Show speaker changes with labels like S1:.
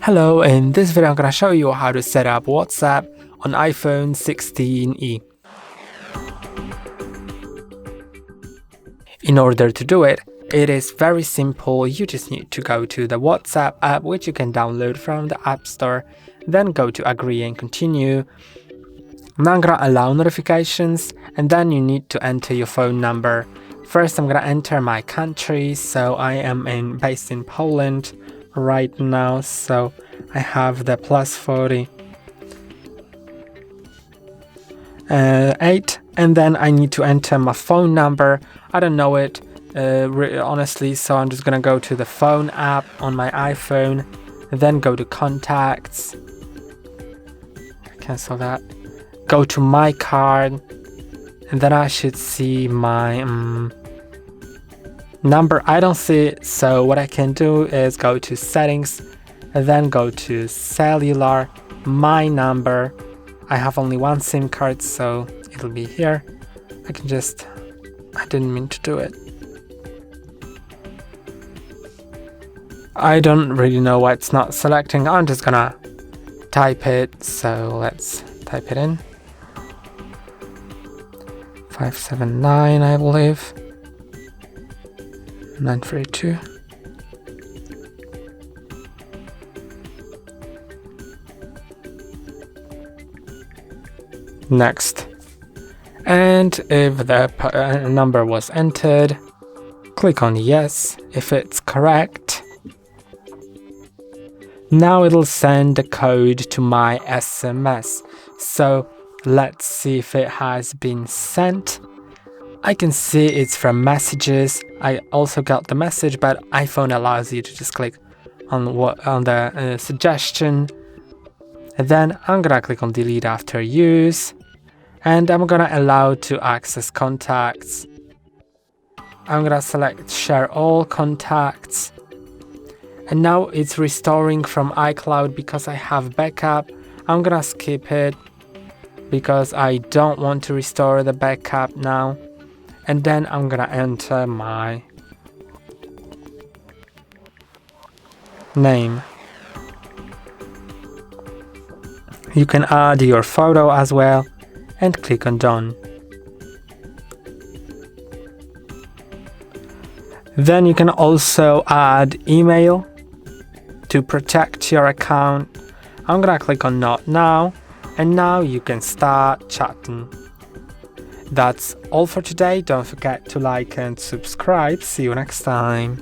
S1: Hello, in this video I'm going to show you how to set up WhatsApp on iPhone 16e. In order to do it, it is very simple. You just need to go to the WhatsApp app, which you can download from the App Store, then go to agree and continue. Now I'm going to allow notifications, and then you need to enter your phone number. First I'm going to enter my country, so I am based in Poland right now, so I have the +40 8, and then I need to enter my phone number. I don't know it honestly, so I'm just gonna go to the phone app on my iPhone, then go to contacts, cancel that, go to my card, and then I should see my number. I don't see it, so what I can do is go to settings and then go to cellular, my number. I have only one SIM card, so it'll be here. I didn't mean to do it. I don't really know why it's not selecting. I'm just gonna type it, so let's type it in. 579, I believe. 932. Next. And if the number was entered, click on yes if it's correct. Now it'll send the code to my SMS. So let's see if it has been sent. I can see it's from messages. I also got the message, but iPhone allows you to just click on the suggestion. And then I'm gonna click on delete after use, and I'm gonna allow to access contacts. I'm gonna select share all contacts, and now it's restoring from iCloud because I have backup. I'm gonna skip it because I don't want to restore the backup now. And then I'm gonna enter my name. You can add your photo as well and click on done. Then you can also add email to protect your account. I'm gonna click on not now, and now you can start chatting. That's all for today. Don't forget to like and subscribe. See you next time.